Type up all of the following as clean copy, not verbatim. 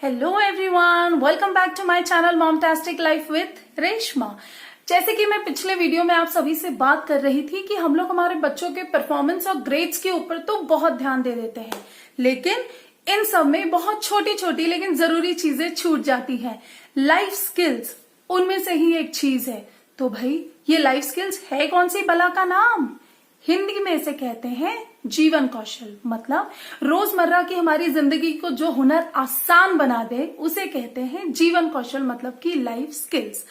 Hello everyone, welcome back to my channel momtastic life with Reshma. जैसे कि मैं पिछले वीडियो में आप सभी से बात कर रही थी कि हम लोग हमारे बच्चों के परफॉर्मेंस और ग्रेड्स के ऊपर तो बहुत ध्यान दे देते हैं, लेकिन इन सब में बहुत छोटी छोटी लेकिन जरूरी चीजें छूट जाती हैं। लाइफ स्किल्स उनमें से ही एक चीज है। तो भाई ये लाइफ स्किल्स है कौन सी बला का नाम? हिंदी में इसे कहते हैं जीवन कौशल। मतलब रोजमर्रा की हमारी जिंदगी को जो हुनर आसान बना दे उसे कहते हैं जीवन कौशल, मतलब कि लाइफ स्किल्स।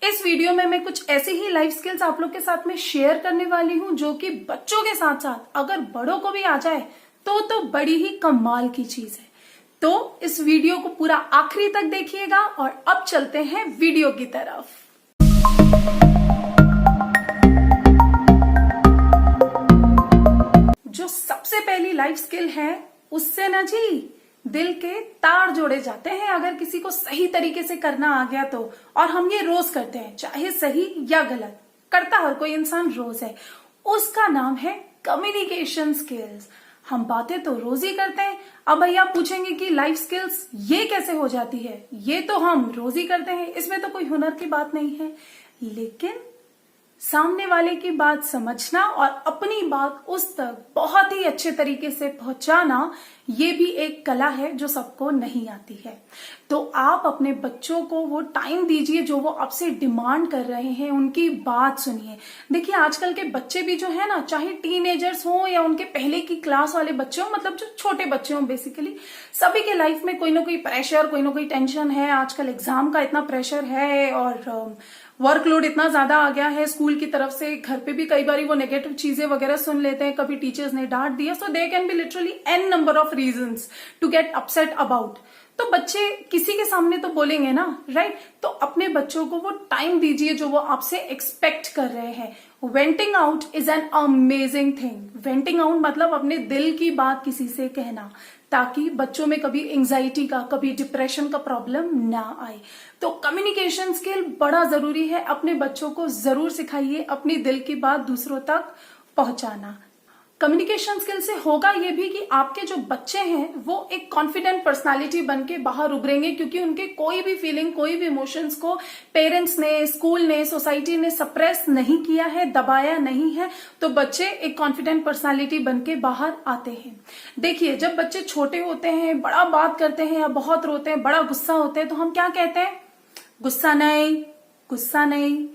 इस वीडियो में मैं कुछ ऐसे ही लाइफ स्किल्स आप लोग के साथ में शेयर करने वाली हूं जो कि बच्चों के साथ साथ अगर बड़ों को भी आ जाए तो बड़ी ही कमाल की चीज है। तो इस वीडियो को पूरा आखिरी तक देखिएगा और अब चलते हैं वीडियो की तरफ। जो सबसे पहली लाइफ स्किल है उससे ना जी दिल के तार जोड़े जाते हैं अगर किसी को सही तरीके से करना आ गया तो। और हम ये रोज करते हैं, चाहे सही या गलत, करता हर कोई इंसान रोज है। उसका नाम है कम्युनिकेशन स्किल्स। हम बातें तो रोज ही करते हैं। अब भैया पूछेंगे कि लाइफ स्किल्स ये कैसे हो जाती है? ये तो हम रोज ही करते हैं, इसमें तो कोई हुनर की बात नहीं है। लेकिन सामने वाले की बात समझना और अपनी बात उस तक बहुत ही अच्छे तरीके से पहुंचाना, ये भी एक कला है जो सबको नहीं आती है। तो आप अपने बच्चों को वो टाइम दीजिए जो वो आपसे डिमांड कर रहे हैं, उनकी बात सुनिए। देखिए आजकल के बच्चे भी जो है ना, चाहे टीनेजर्स हो या उनके पहले की क्लास वाले बच्चे हो, मतलब जो छोटे बच्चे हो, बेसिकली सभी के लाइफ में कोई ना कोई प्रेशर, कोई ना कोई टेंशन है। आजकल एग्जाम का इतना प्रेशर है और वर्कलोड इतना ज्यादा आ गया है स्कूल की तरफ से। घर पे भी कई बार वो नेगेटिव चीजें वगैरह सुन लेते हैं, कभी टीचर्स ने डांट दिया। So there can be literally an number of reasons to get upset about. तो बच्चे किसी के सामने तो बोलेंगे ना, राइट? तो अपने बच्चों को वो टाइम दीजिए जो वो आपसे एक्सपेक्ट कर रहे हैं। Venting out is an amazing thing. Venting out मतलब अपने दिल की बात किसी से कहना, ताकि बच्चों में कभी एंजाइटी का, कभी डिप्रेशन का प्रॉब्लम ना आए। तो कम्युनिकेशन स्किल बड़ा जरूरी है। अपने बच्चों को जरूर सिखाइए अपनी दिल की बात दूसरों तक पहुंचाना। कम्युनिकेशन स्किल से होगा ये भी कि आपके जो बच्चे हैं वो एक कॉन्फिडेंट पर्सनालिटी बन के बाहर उभरेंगे, क्योंकि उनके कोई भी फीलिंग, कोई भी इमोशंस को पेरेंट्स ने, स्कूल ने, सोसाइटी ने सप्रेस नहीं किया है, दबाया नहीं है। तो बच्चे एक कॉन्फिडेंट पर्सनालिटी बन के बाहर आते हैं। देखिए जब बच्चे छोटे होते हैं, बड़ा बात करते हैं या बहुत रोते हैं, बड़ा गुस्सा होते हैं, तो हम क्या कहते हैं? गुस्सा नहीं, गुस्सा नहीं।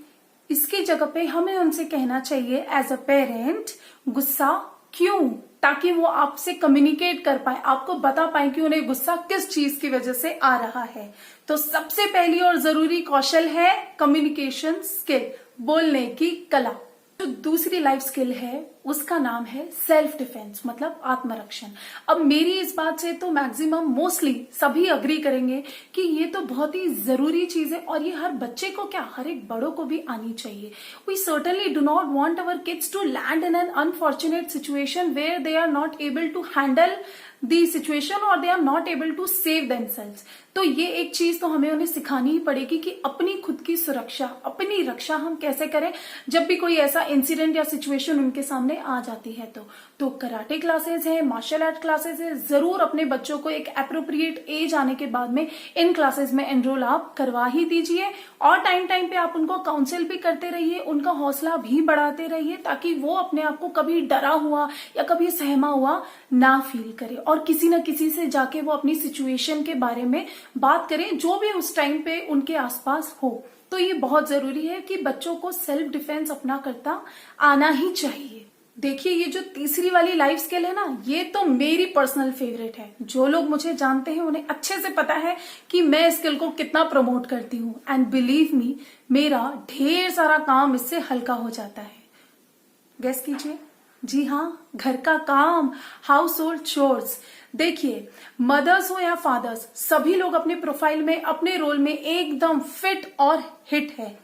इसकी जगह पे हमें उनसे कहना चाहिए एज अ पेरेंट, गुस्सा क्यों? ताकि वो आपसे कम्युनिकेट कर पाए, आपको बता पाए कि उन्हें गुस्सा किस चीज की वजह से आ रहा है। तो सबसे पहली और जरूरी कौशल है कम्युनिकेशन स्किल, बोलने की कला। जो दूसरी लाइफ स्किल है उसका नाम है सेल्फ डिफेंस, मतलब आत्मरक्षण। अब मेरी इस बात से तो मैक्सिमम मोस्टली सभी अग्री करेंगे कि ये तो बहुत ही जरूरी चीज है और ये हर बच्चे को क्या, हर एक बड़ों को भी आनी चाहिए। We certainly do not want our kids to land in an unfortunate situation where they are not able to handle the situation और they are not able to save themselves. तो ये एक चीज तो हमें उन्हें सिखानी ही पड़ेगी कि अपनी खुद की सुरक्षा, अपनी रक्षा हम कैसे करें जब भी कोई ऐसा इंसिडेंट या सिचुएशन उनके सामने आ जाती है। तो कराटे क्लासेस है, मार्शल आर्ट क्लासेस है, जरूर अपने बच्चों को एक एप्रोप्रिएट एज आने के बाद में इन क्लासेस में एनरोल आप करवा ही दीजिए। और टाइम टाइम पे आप उनको काउंसिल भी करते रहिए, उनका हौसला भी बढ़ाते रहिए, ताकि वो अपने आप को कभी डरा हुआ या कभी सहमा हुआ ना फील करे और किसी न किसी से जाके वो अपनी सिचुएशन के बारे में बात करें, जो भी उस टाइम पे उनके आसपास हो। तो ये बहुत जरूरी है कि बच्चों को सेल्फ डिफेंस अपना करता आना ही चाहिए। देखिए ये जो तीसरी वाली लाइफ स्किल है ना, ये तो मेरी पर्सनल फेवरेट है। जो लोग मुझे जानते हैं उन्हें अच्छे से पता है कि मैं इस स्किल को कितना प्रमोट करती हूँ। एंड बिलीव मी, मेरा ढेर सारा काम इससे हल्का हो जाता है। गेस कीजिए। जी हाँ, घर का काम, हाउस होल्ड चोर्स। देखिए मदर्स हो या फादर्स, सभी लोग अपने प्रोफाइल में, अपने रोल में एकदम फिट और हिट है।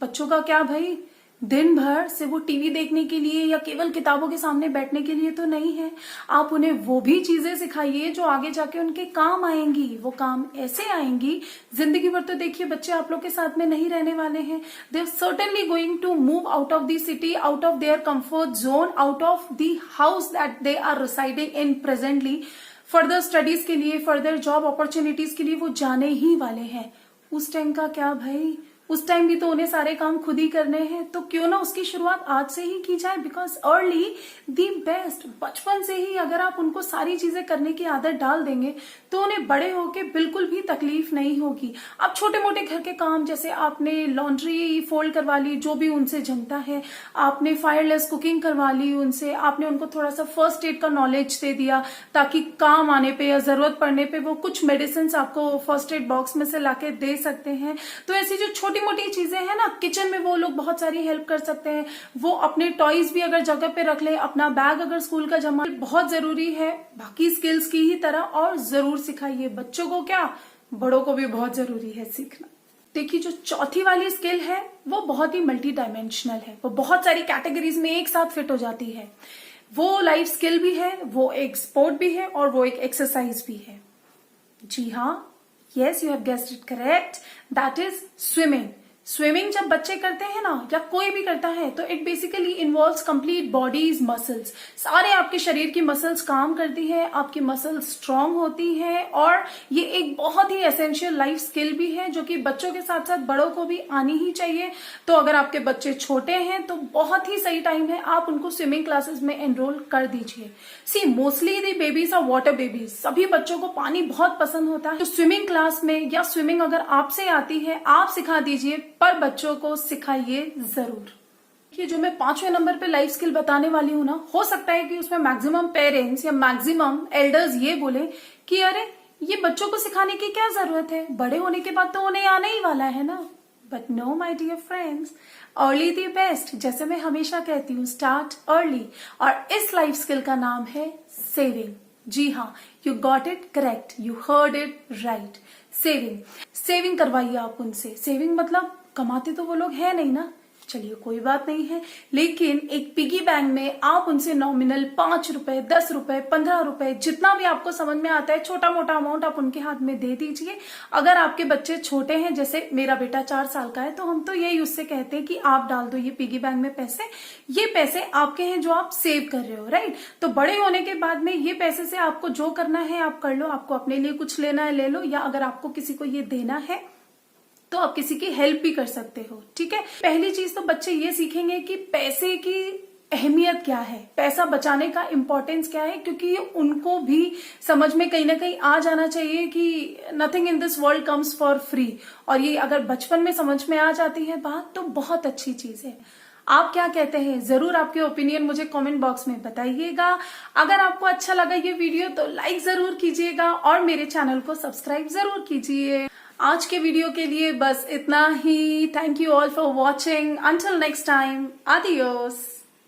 बच्चों का क्या भाई, दिन भर से वो टीवी देखने के लिए या केवल किताबों के सामने बैठने के लिए तो नहीं है। आप उन्हें वो भी चीजें सिखाइए जो आगे जाके उनके काम आएंगी। वो काम ऐसे आएंगी, जिंदगी भर तो देखिए बच्चे आप लोग के साथ में नहीं रहने वाले हैं। They are certainly going to move out of the city, out of their comfort zone, out of the house that they are residing in presently further studies के लिए, फर्दर जॉब अपॉर्चुनिटीज के लिए वो जाने ही वाले हैं। उस टाइम का क्या भाई, उस टाइम भी तो उन्हें सारे काम खुद ही करने हैं, तो क्यों ना उसकी शुरुआत आज से ही की जाए। बिकॉज अर्ली दी बेस्ट, बचपन से ही अगर आप उनको सारी चीजें करने की आदत डाल देंगे तो उन्हें बड़े होके बिल्कुल भी तकलीफ नहीं होगी। अब छोटे मोटे घर के काम, जैसे आपने लॉन्ड्री फोल्ड करवा ली, जो भी उनसे जमता है, आपने फायरलेस कुकिंग करवा ली उनसे, आपने उनको थोड़ा सा फर्स्ट एड का नॉलेज दे दिया ताकि काम आने पे या जरूरत पड़ने पे वो कुछ मेडिसिन आपको फर्स्ट एड बॉक्स में से लाके दे सकते हैं। तो ऐसी जो छोटी मोटी चीजें हैं ना, किचन में वो लोग बहुत सारी हेल्प कर सकते हैं। वो अपने टॉयज भी अगर जगह पे रख ले, अपना बैग अगर स्कूल का जमा, बहुत जरूरी है। बाकी स्किल्स की ही तरह और जरूर सिखाइए बच्चों को, क्या बड़ों को भी बहुत जरूरी है सीखना। देखिए, जो चौथी वाली स्किल है वो बहुत ही मल्टी डायमेंशनल है, वो बहुत सारी कैटेगरीज में एक साथ फिट हो जाती है। वो लाइफ स्किल भी है, वो एक स्पोर्ट भी है और वो एक एक्सरसाइज भी है। जी हाँ, yes, you have guessed it correct, that is swimming. Swimming जब बच्चे करते हैं ना, या कोई भी करता है, तो it basically involves complete bodies muscles. सारे आपके शरीर की मसल्स काम करती है, आपकी मसल्स स्ट्रांग होती है, और ये एक बहुत ही एसेंशियल लाइफ स्किल भी है जो कि बच्चों के साथ साथ बड़ों को भी आनी ही चाहिए। तो अगर आपके बच्चे छोटे हैं तो बहुत ही सही टाइम है, आप उनको स्विमिंग क्लासेस में एनरोल कर दीजिए। See, mostly the babies are water babies, सभी बच्चों को पानी बहुत पसंद होता है। तो स्विमिंग क्लास में या स्विमिंग अगर आपसे आती है, आप सिखा दीजिए, पर बच्चों को सिखाइए जरूर। ये जो मैं 5वें नंबर पे लाइफ स्किल बताने वाली हूं ना, हो सकता है कि उसमें मैक्सिमम पेरेंट्स या मैक्सिमम एल्डर्स ये बोले कि अरे ये बच्चों को सिखाने की क्या जरूरत है, बड़े होने के बाद तो उन्हें आने ही वाला है ना। But no my dear friends, all the best, जैसे मैं हमेशा कहती हूँ, स्टार्ट अर्ली। और इस लाइफ स्किल का नाम है सेविंग। जी हाँ, you got it correct, you heard it right, saving. Saving करवाइए आप उनसे। सेविंग मतलब कमाते तो वो लोग है नहीं ना, चलिए कोई बात नहीं है, लेकिन एक पिगी बैंक में आप उनसे नॉमिनल 5 रुपए, 10 रुपए, 15 रुपए, जितना भी आपको समझ में आता है, छोटा मोटा अमाउंट आप उनके हाथ में दे दीजिए। अगर आपके बच्चे छोटे हैं, जैसे मेरा बेटा 4 साल का है, तो हम तो यही उससे कहते हैं कि आप डाल दो ये पिगी बैंक में पैसे, ये पैसे आपके हैं जो आप सेव कर रहे हो, राइट। तो बड़े होने के बाद में ये पैसे से आपको जो करना है आप कर लो, आपको अपने लिए कुछ लेना है ले लो, या अगर आपको किसी को ये देना है तो आप किसी की हेल्प भी कर सकते हो, ठीक है। पहली चीज तो बच्चे ये सीखेंगे कि पैसे की अहमियत क्या है, पैसा बचाने का इम्पोर्टेंस क्या है, क्योंकि ये उनको भी समझ में कहीं ना कहीं आ जाना चाहिए कि nothing in this world comes for free. और ये अगर बचपन में समझ में आ जाती है बात तो बहुत अच्छी चीज है। आप क्या कहते हैं, जरूर आपके ओपिनियन मुझे कमेंट बॉक्स में बताइएगा। अगर आपको अच्छा लगा ये वीडियो तो लाइक जरूर कीजिएगा और मेरे चैनल को सब्सक्राइब जरूर कीजिए। आज के वीडियो के लिए बस इतना ही। Thank you all for watching. Until next time, adios.